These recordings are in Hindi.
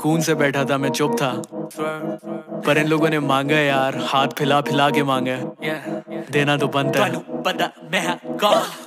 सुकून से बैठा था, मैं चुप था, पर इन लोगों ने मांगा यार, हाथ फैला फैला के मांगा, देना तो बनता है।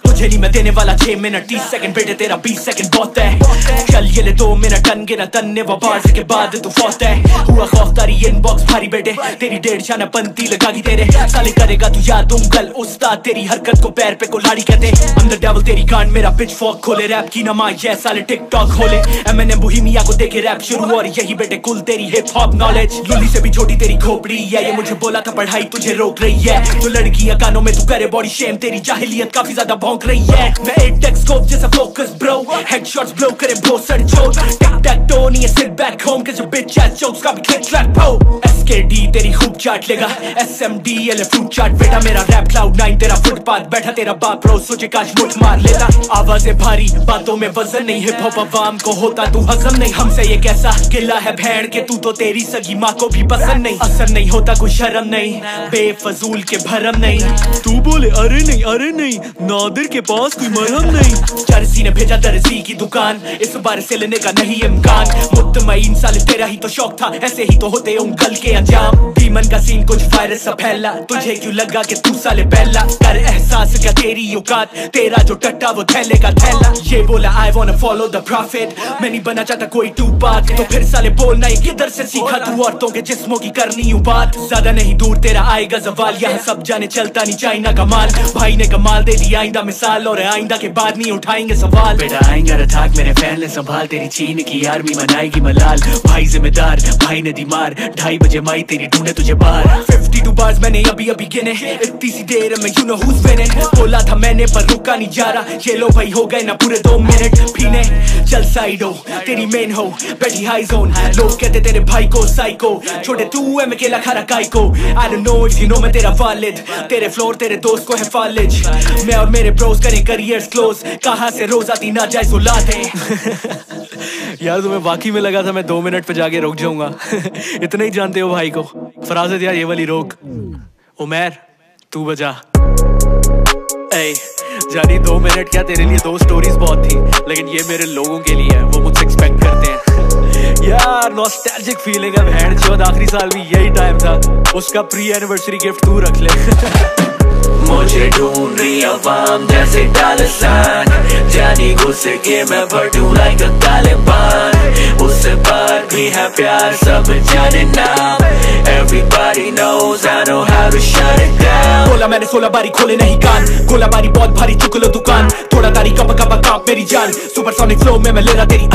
तुझे नहीं मैं देने वाला 6 मिनट 30 सेकंड, बेटे तेरा 20 सेकंड बहुत है। चल ये ले 2 मिनट टन गिना तन्ने वो बार्स के बाद तू फौत है। हुआ खौफ तारी इनबॉक्स भारी बेटे, तेरी 1.5 शाना पंती लगागी तेरे साले, करेगा तू याद उंगल उस्ताद, तेरी हरकत को पैर पे कुल्हाड़ी कहते। अंदर डेविल तेरी कांड मेरा पिच फॉक खोले, रैप की नमा ये साले टिकटॉक खोले। एमएनएम बोहेमिया को देखे रैप शुरू, और यही बेटे कुल तेरी हिप हॉप नॉलेज। लुली से भी छोटी तेरी खोपड़ी है, ये मुझे बोला था पढ़ाई तुझे रोक रही है। जो लड़कियां कानों में तू करे बॉडी शेम, तेरी जाहिलियत काफी ज्यादा भौंक रही है। मैं एक टेक्सकोप जैसा फोकस ब्रो, हेडशॉट्स ब्लो करे ब्रो सर जो टिक टैक टो नहीं है, सिट बैक होम के जो बिच एस जोक्स का भी क्लिक क्लैक पो। एसकेडी तेरी खूब चाट लेगा, एसएमडी एल फ्रूट चाट बेटा मेरा रैप क्लाउड 9 तेरा फुटपाथ बैठा, तेरा बाप रोज सोचे काश मुठ मार लेता। आवाजें भारी बातों में वजन नहीं, हिप हॉप अवाम को होता तू हजम नहीं। हमसे ये कैसा गिला है भैंड के तू तो तेरी सगी माँ को भी पसंद नहीं। असर नहीं होता कोई शर्म नहीं, बेफजूल के भरम नहीं। तू बोले अरे नहीं नादिर के पास कोई मरहम नहीं। चरसी ने भेजा दर्जी की दुकान, इस बार से लेने का नहीं इम्कान। मुतमईन साले तेरा ही तो शौक था, ऐसे ही तो होते उंगल के अंजाम। भीमन का सीन कुछ वायरस सा फैला, तुझे क्यों लगा कि तू साले पहला। कर एहसास क्या तेरी औकात, तेरा जो टट्टा वो थैले का थैला। ये बोला I wanna follow the prophet, मैं नहीं बना चाहता कोई टूपाक। तो फिर साले बोलना ये किधर से सीखा तू, औरतों के जिस्मों की करनी यूं बात। ज्यादा नहीं दूर तेरा आएगा जवाल, यहाँ सब जाने चलता नहीं चाइना का माल। भाई ने कमाल दे दी आइंदा मिसाल, और आइंदा के बाद नहीं उठाएंगे सवाल। बेटा आएंगे अटैक मेरे फैन ने संभाल, तेरी चीन की आर्मी मनाएगी मलाल। भाई जिम्मेदार भाई ने दी मार, 2:30 बजे माई तेरी ढूंढे तुझे बाहर। 52 बार्स मैंने अभी गिने, इतनी सी देर में you know who's winning। बोला था मैंने पर रुका नहीं जा रहा, ये लो भाई हो गए ना पूरे 2 मिनट पीने। चल साइड हो तेरी मेन हो बैठी हाई जोन, लोग कहते तेरे भाई को साइको, छोटे तू है मैं केला खा रहा काई को। I don't know if you know मैं तेरा वालिद, तेरे फ्लोर तेरे दोस्त को है फॉलेज। मैं और मेरे ब्रोस करें करियर्स क्लोज, कहाँ से रोज आती ना जाए सुलाते। यार तुम्हें वाकई में लगा था मैं 2 मिनट पे जाके रुक जाऊंगा। इतना ही जानते हो भाई को। फराजत यार ये वाली रोक। उमर तू बजा। ए जानी 2 मिनट क्या, तेरे लिए 2 स्टोरीज बहुत थी, लेकिन ये मेरे लोगों के लिए है, वो मुझसे एक्सपेक्ट करते हैं। यार नॉस्टैल्जिक फीलिंग है बहन चोद, आखिरी साल भी यही टाइम था, उसका प्री एनिवर्सरी गिफ्ट तू रख ले। मुझे ढूंढ रही अवाम जैसे तालिबान, जानी गुस्से के मैं बटू लाइक अ तालिबान। उससे पार भी है प्यार सब जाने नाम, everybody knows I know how to shut it down। बोला मैंने 16 बारी खोले नहीं कान, गोला बारी बहुत भारी चुक लो दुकान। थोड़ा तारी कप कांप मेरी जान, सुपरसोनिक फ्लो में मैं ले रहा तेरी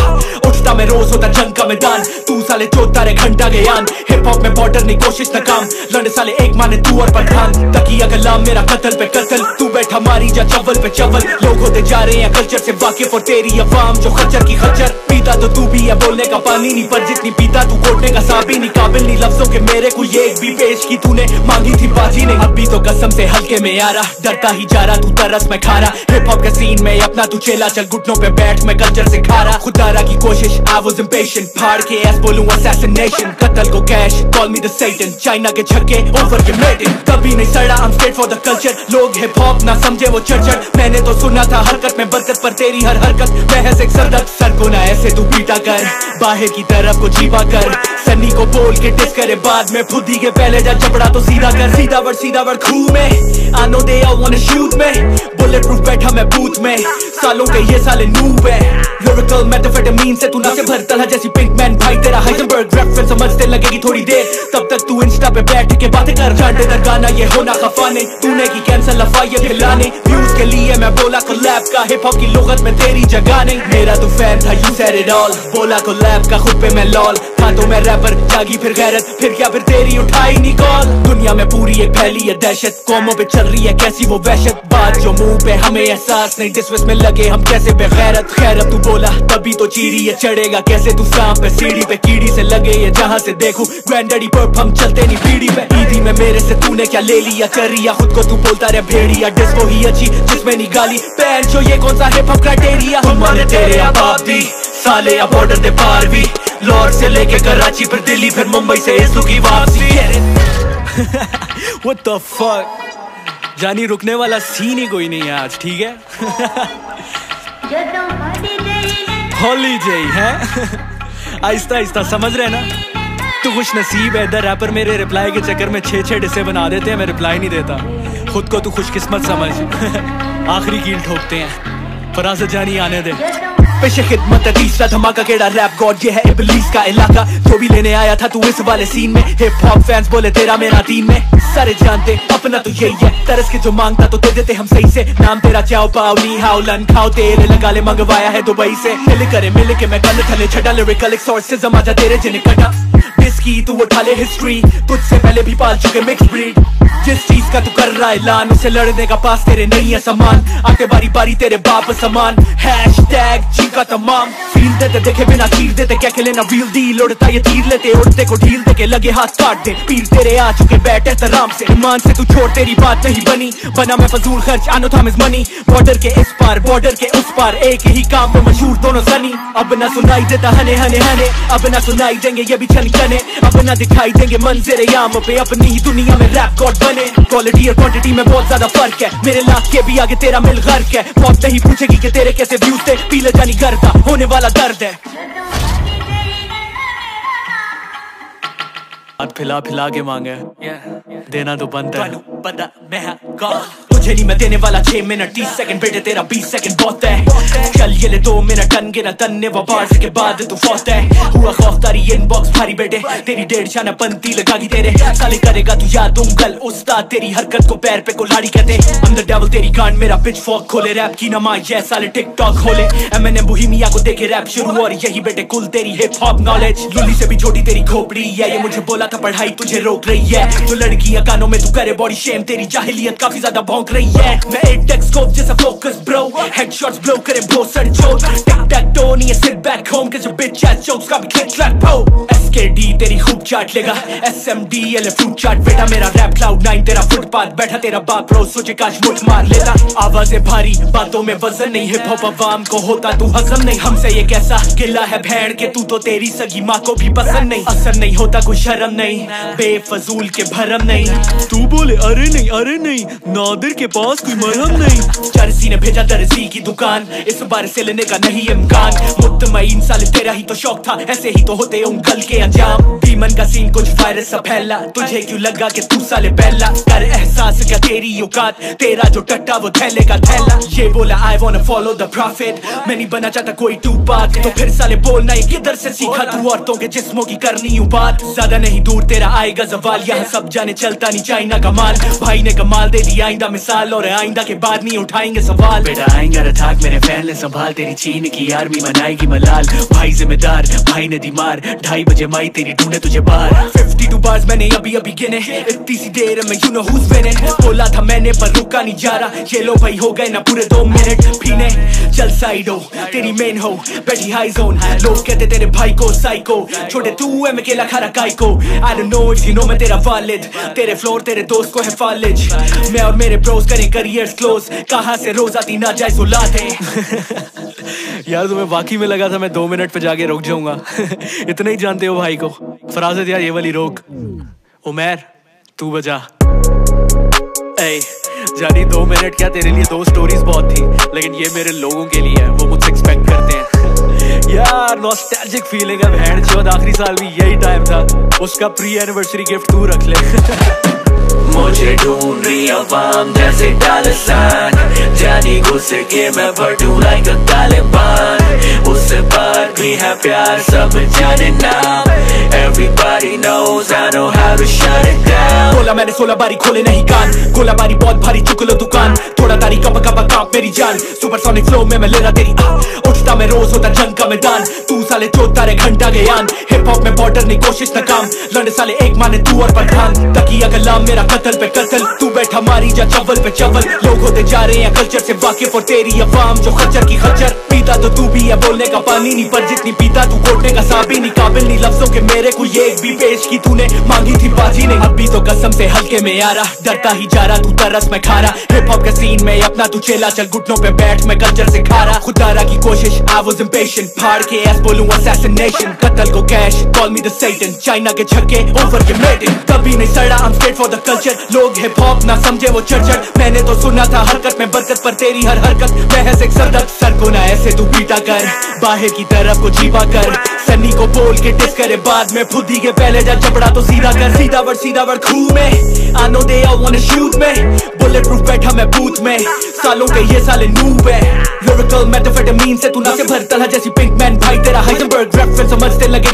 उठता मैं रोज होता जंग का मैदान। तू साले चोता रे घंटा गयान, हिप हॉप में बॉर्डर नहीं कोशिश नाकाम। लड़े साले एक माने तू और पठान, तकिया गलाम मेरा कत्ल पे कत्ल। तू बैठा मारी जा चवल पे चवल, लोग होते जा रहे हैं कल्चर से वाकिफ, और तेरी अवाम जो खच्चर की खच्चर। पीता तो तू भी है बोलने का पानी नहीं, पर जितनी पीता तू कोटने का साबी नहीं। काबिल नहीं लफ्जों के मेरे को ये एक भी पेश की तूने, मांगी थी बाजी नहीं। अभी तो कसम से हल्के में आ रहा, डरता ही जा रहा तू तरस में खा रहा। हिप हॉप के सीन में अपना तू चेला, चल घुटनों पे बैठ मैं कल्चर से खा रहा। खुदारा की कोशिश I was impatient, फाड़ के ऐस बोलूं assassination। कत्ल को cash call me the Satan, China के छक्के ओवर ये made it। कभी नहीं सड़ा I'm straight for the culture, लोग हिप हॉप ना समझे वो चर्चर। मैंने तो सुना था हरकत में बरकत, पर तेरी हर हरकत महज एक सरदर्द। सर को ना ऐसे तू पीटा कर, बाहर की तरफ को जीवा कर। सन्नी को बोल के डिस करे बाद में, खुद ही के पहले जा चपड़ा तो सीधा कर। सीधा वर्ड खूह में I know they all wanna shoot में, बुलेट प्रूफ बैठा मैं बूथ में। सालों के ये साले नूब है, lyrical methamphetamine से तू ना से भरता है जैसी पिंक मैन। भाई तेरा हाइजेनबर्ग रेफरेंस समझते लगेगी थोड़ी देर, तब तक तू इंस्टा पे बैठ के बातें कर। चांटे दर गाना ये होना खफा नहीं, तूने की कैंसल लफा ये खिलाने। व्यूज के लिए मैं बोला कोलैब का, हिप हॉप की लुगत में तेरी जगह नहीं। मेरा तू फैन था you said it all, बोला कोलैब का खुद पे मैं लॉल। था तो मैं रैपर जागी फिर गैरत, फिर क्या फिर तेरी उठाई नहीं कॉल। दुनिया में पूरी एक फैली है दहशत, कौमों पे चल रही है कैसी वो वहशत। बात जो मुंह पे हमें एहसास नहीं, डिसमिस में लगे हम कैसे बेगैरत। खैरत तू बोला तभी तो चीरी है, चढ़ेगा कैसे तू सांप पे सीढ़ी पे। कीड़ी से लगे ये जहाँ से देखूं, ग्रैंडडी पर्प हम चलते नहीं पीढ़ी पे। ईदी में मेरे से तूने क्या ले लिया, चरिया खुद को तू बोलता रे भेड़िया। डिस वो ही अच्छी जिसमें नहीं गाली, पैन जो ये कौन सा हिप हॉप क्राइटेरिया। हमारे तेरे अबाब दी साले या बॉर्डर दे पार भी, लाहौर से लेके कराची फिर दिल्ली फिर मुंबई से इसू की वापसी। What the fuck? जानी रुकने वाला सीन ही कोई नहीं है आज, ठीक है। हॉलीडे है आहिस्ता आहिस्ता समझ रहे ना। तू खुश नसीब है, इधर रैपर मेरे रिप्लाई के चक्कर में 6-6 डिस्से बना देते हैं, मैं रिप्लाई नहीं देता। खुद को तू खुशकिस्मत समझ। आखिरी कील ठोकते हैं, फरासत जानी आने दे। पेशे खिदमत है तीसरा धमाका, केड़ा रैप गॉड ये है इबलीस का इलाका। जो भी लेने आया था तू इस वाले सीन में, हिप हॉप फैंस बोले तेरा मेरा टीम में। सारे जानते अपना तो यही है, तरस के जो मांगता तो दे देते हम सही से। नाम तेरा चाओ पाओ नी हाउ लन खाओ, तेरे लगा ले मंगवाया है दुबई से। मिल के मैं कल थले छड़ा लिरिकल सोर्सेज जमा तेरे जिन्हें कटा। की तू उठा ले हिस्ट्री, तुझसे पहले भी पाल चुके मिक्स ब्रीड। जिस चीज का तू कर रहा है ऐलान, उसे लड़ने का पास तेरे नहीं है सामान। आते बारी बारी तेरे बाप समान, हैशटैग चीका तमाम। फील देते देखे बिना चीर देते, क्या के लेना व्हील डील। उड़ता ये तीर लेते उड़ते को ढील देके लगे हाथ काट दे। पीर तेरे आ चुके बैठ एहतराम से, ईमान से तू छोड़ तेरी बात नहीं बनी। बना मैं फजूल खर्च आनो था मिस मनी। बॉर्डर के इस पार बॉर्डर के उस पार, एक ही काम में मशहूर दोनों सनी। अब ना सुनाई देता हने हने हने, अब ना सुनाई देंगे ये भी छन कने। अब ना दिखाई देंगे मंजर याम पे, अपनी ही दुनिया में रैप गॉड बने। क्वालिटी और क्वांटिटी में बहुत ज्यादा फर्क है, मेरे लाख के भी आगे तेरा मिल गर्क है। बहुत नहीं पूछेगी कि तेरे कैसे व्यूज थे, पीले जानी घर का होने वाला दर्द है। हाथ फिला फिला के मांगे, देना तो बनता है। तुझे नहीं मैं देने वाला 6 मिनट 30 सेकंड, बेटे तेरा 20 सेकंड बहुत है। चल ये ले 2 मिनट टन गिना तन्ने वो बार्स के बाद तू फौत है। हुआ खौफदारी इनबॉक्स भारी बेटे, तेरी 1.5 शाना पंती लगागी तेरे साले। करेगा तू याद उंगल उस्ताद, तेरी हरकत को पैर पे कुल्हाड़ी कहते। अंदर डेविल तेरी गांड मेरा पिच फॉक खोले। रैप की नमा ये साले टिकटॉक खोले। एमएनएम बोहेमिया को देखे रैप शुरू, और यही बेटे कुल तेरी हिप हॉप नॉलेज। लुली से भी छोटी तेरी खोपड़ी है, ये मुझे बोला था पढ़ाई तुझे रोक रही है। जो लड़कियां कानों में तू करे बॉडी शेम, तेरी जाहिलियत काफी ज्यादा भौंक रही है। मैं एक टेक स्कोप जैसा फोकस ब्रो, हेडशॉट्स ब्लो करे ब्रो सर चोट। टिक टैक टो नहीं है sit back home, cause your bitch ass jokes का भी क्लिक क्लैक प्रो। SKD तेरी खूब चाट लेगा, SMD ये फ्रूट चाट बेटा। मेरा रैप क्लाउड 9 तेरा फुटपाथ, बैठा तेरा बाप रोज सोचे काश मुठ मार लेता। आवाजें भारी बातों में वजन नहीं, हिप हॉप अवाम को होता तू हजम नहीं। हमसे ये कैसा गिला है भैंड के, तू तो तेरी सगी माँ को भी पसंद नहीं। असर नहीं होता कोई शर्म नहीं, बेफजूल के भरम नहीं। तू बोले अरे नहीं नादिर के पास कोई मरहम नहीं। चरसी ने भेजा दर्जी की दुकान, इस बार से लेने का नहीं इम्कान। मुतमईन साले तेरा ही तो शौक था, ऐसे ही तो होते उंगल के अंजाम। भीमन का सीन कुछ वायरस सा फैला, तुझे क्यों लगा कि तू साले पहला। कर एहसास क्या तेरी औकात, तेरा जो टट्टा वो थैले का थैला। ये बोला I wanna follow the prophet, मैं नहीं बना चाहता कोई टूपाक। तो फिर साले बोलना ये किधर से सीखा तू, औरतों के जिस्मों की करनी यूं बात। ज्यादा नहीं दूर तेरा आएगा जवाल, यहाँ सब जाने चलता नहीं चाइना का माल। भाई ने कमाल दे दी आइंदा मिसाल, और आइंदा के बाद नहीं उठाएंगे सवाल। बेटा आएंगे रथाक मेरे फैन ले संभाल, तेरी चीन की आर्मी मनाएगी मलाल। भाई जिम्मेदार भाई ने दी मार, 2:30 बजे माई तेरी ढूंढे तुझे बाहर। 52 बार्स मैंने अभी गिने, इतनी सी देर में you know who's winning। बोला था मैंने पर रुका नहीं जा रहा, ये लो भाई हो गए ना पूरे 2 मिनट पीने। चल साइड हो तेरी मेन हो, बैठी हाई जोन। लोग कहते तेरे भाई को साइको, छोटे तू है मैं केला खा रहा काय को। I don't know if you know मैं तेरा वालिद, तेरे फ्लोर तेरे दोस्त को है फालिज। मैं और मेरे ब्रोस करें करियर्स क्लोज, कहाँ से रोज आती ना जाए औलाद है। यार तुम्हें वाकई में लगा था मैं 2 मिनट पे जाके रुक जाऊंगा। इतना ही जानते हो भाई को। फरासत यार ये वाली रोक। उमर तू बजा। जानी 2 मिनट क्या, तेरे लिए 2 स्टोरीज बहुत थी, लेकिन ये मेरे लोगों के लिए है, वो मुझसे एक्सपेक्ट करते हैं। यार नॉस्टैल्जिक फीलिंग है बहन चोद, आखिरी साल भी यही टाइम था, उसका प्री एनिवर्सरी गिफ्ट तू रख ले। मुझे ढूंढ रही अवाम जैसे डालसान, जानी गुस्से के मैं बटूं लाइक अ तालिबान। उससे पार भी है प्यार सब जाने नाम, everybody knows I know how to shut it down। बोला मैंने 16 बारी खोले नहीं कान, गोला बारी बहुत भारी चुक लो दुकान। थोड़ा तारी कप कांप मेरी जान, सुपरसोनिक फ्लो में मैं ले रहा तेरी उठता मैं रोज होता जंग का मैदान। तू साले चोता रे घंटा गयान, हिप हॉप में बॉर्डर नहीं कोशिश नाकाम। लड़े साले एक माने तू और पठान, तकिया कलाम मेरा कत्ल पे कत्ल। तू बैठा मारी जा चवल पे चवल, लोग होते जा रहे हैं कल्चर से वाकिफ, और तेरी अवाम जो खच्चर की खच्चर। पीता तो तू भी है बोलने का पानी नहीं, पर जितनी पीता तू घोटने का साबी नहीं। काबिल नहीं लफ्जों के मेरे को ये एक भी पेश की तूने, मांगी थी बाजी ने। अभी तो कसम से हल्के में आ रहा, डरता ही जा रहा तू तरस मैं खा रहा। हिप हॉप का सीन सीन में अपना तू चेला, चल घुटनों पे बैठ, मैं कल्चर सिखा रहा, खुदारा की कोशिश I was impatient, फाड़ के एस बोलूं assassination, कत्ल को cash call me the Satan, China के छक्के ओवर के मेडिन, कभी नहीं सड़ा I'm straight for the culture, लोग हिप हॉप ना समझे वो चर्चर, मैंने तो सुना था हरकत में बरकत, पर तेरी हर हरकत महज एक सरदर्द, सर को ना ऐसे तू पीटा कर, बाहर की तरफ को जीवा कर, सन्नी को बोल के डिस करे, बाद में फुदी के पहले जा चपड़ा तो सीधा कर, सीधा वर्ड खूह में, I know they all wanna shoot me, bulletproof बैठा मैं बूथ में, सालों के ये साले नूब है, lyrical methamphetamine से तू ना से भरता है जैसी पिंक मैन, भाई तेरा हाइजेनबर्ग रेफरेंस समझते लगे